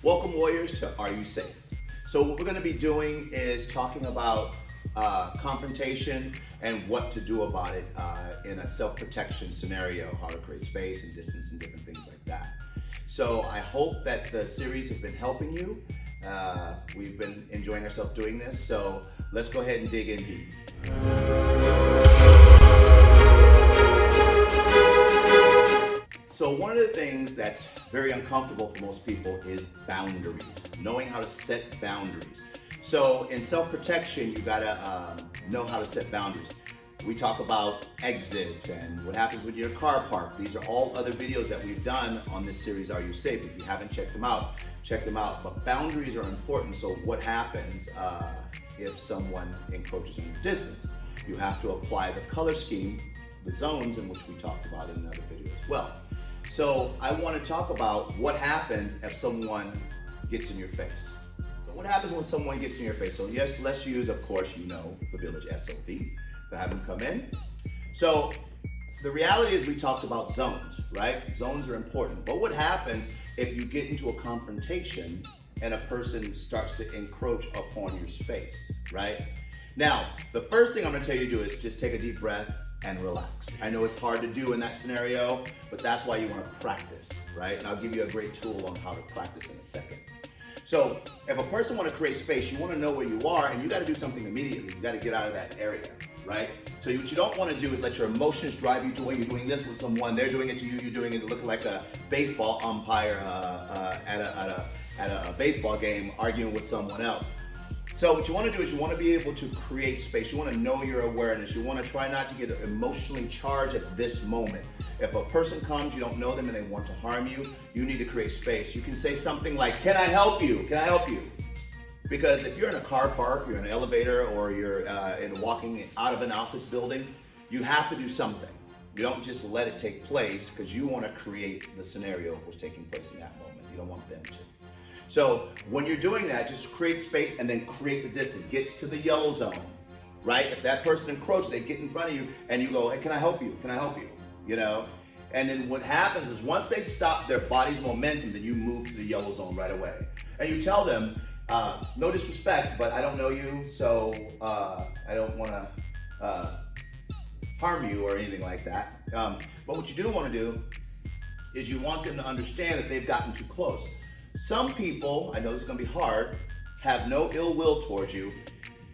Welcome, warriors, to Are You Safe? So what we're going to be doing is talking about confrontation and what to do about it in a self-protection scenario, how to create space and distance and different things like that. So I hope that the series has been helping you. We've been enjoying ourselves doing this, so let's go ahead and dig in deep. So one of the things that's very uncomfortable for most people is boundaries, knowing how to set boundaries. So in self-protection, you gotta know how to set boundaries. We talk about exits and what happens with your car park. These are all other videos that we've done on this series, Are You Safe? If you haven't checked them out, check them out. But boundaries are important. So what happens if someone encroaches on your distance? You have to apply the color scheme, the zones in which we talked about in another video as well. So I want to talk about what happens if someone gets in your face. So what happens when someone gets in your face? So yes, let's use, of course, you know, the village SOP to have them come in. So the reality is we talked about zones, right? Zones are important. But what happens if you get into a confrontation and a person starts to encroach upon your space, right? Now, the first thing I'm going to tell you to do is just take a deep breath and relax. I know it's hard to do in that scenario, but that's why you want to practice, right? And I'll give you a great tool on how to practice in a second. So if a person wants to create space, you want to know where you are, and you got to do something immediately. You got to get out of that area, right? So what you don't want to do is let your emotions drive you to when you're doing this with someone, they're doing it to you, you're doing it looking like a baseball umpire at a baseball game arguing with someone else. So what you want to do is you want to be able to create space. You want to know your awareness. You want to try not to get emotionally charged at this moment. If a person comes, you don't know them and they want to harm you, you need to create space. You can say something like, "Can I help you? Can I help you?" Because if you're in a car park, you're in an elevator, or you're walking out of an office building, you have to do something. You don't just let it take place, because you want to create the scenario of what's taking place in that moment. You don't want them to. So when you're doing that, just create space and then create the distance. Get to the yellow zone, right? If that person encroaches, they get in front of you and you go, "Hey, can I help you? Can I help you?" You know? And then what happens is once they stop their body's momentum, then you move to the yellow zone right away. And you tell them, no disrespect, but I don't know you, so I don't want to harm you or anything like that. But what you do want to do is you want them to understand that they've gotten too close. Some people, I know this is going to be hard, have no ill will towards you,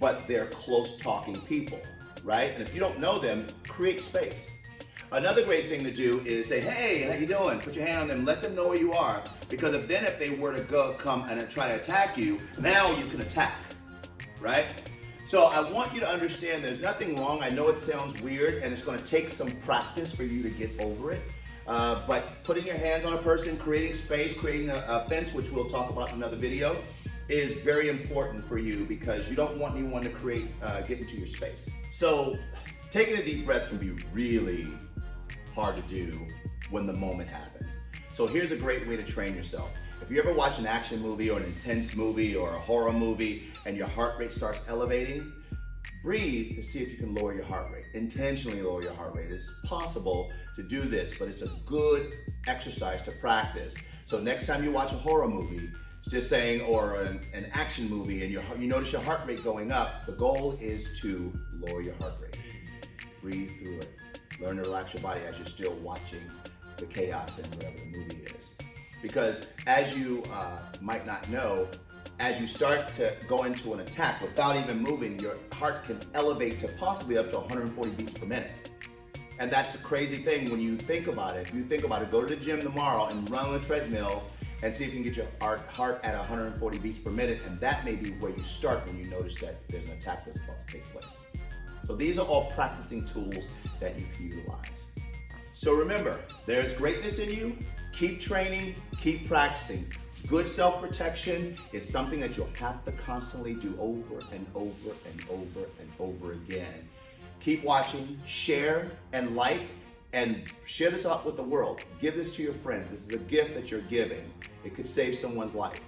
but they're close talking people, right? And if you don't know them, create space. Another great thing to do is say, "Hey, how you doing?" Put your hand on them, let them know where you are, because if they were to come and try to attack you, now you can attack, right? So I want you to understand there's nothing wrong. I know it sounds weird and it's going to take some practice for you to get over it. But putting your hands on a person, creating space, creating a fence, which we'll talk about in another video, is very important for you, because you don't want anyone to get into your space. So taking a deep breath can be really hard to do when the moment happens. So here's a great way to train yourself. If you ever watch an action movie or an intense movie or a horror movie and your heart rate starts elevating, breathe to see if you can lower your heart rate. Intentionally lower your heart rate. It's possible to do this, but it's a good exercise to practice. So next time you watch a horror movie, just saying, or an action movie, and you notice your heart rate going up, the goal is to lower your heart rate. Breathe through it. Learn to relax your body as you're still watching the chaos in whatever the movie is. Because as you might not know, as you start to go into an attack without even moving, your heart can elevate to possibly up to 140 beats per minute. And that's a crazy thing when you think about it. If you think about it, go to the gym tomorrow and run on the treadmill and see if you can get your heart at 140 beats per minute, and that may be where you start when you notice that there's an attack that's about to take place. So these are all practicing tools that you can utilize. So remember, there's greatness in you. Keep training, keep practicing. Good self-protection is something that you'll have to constantly do over and over and over and over again. Keep watching, share and like, and share this out with the world. Give this to your friends. This is a gift that you're giving. It could save someone's life.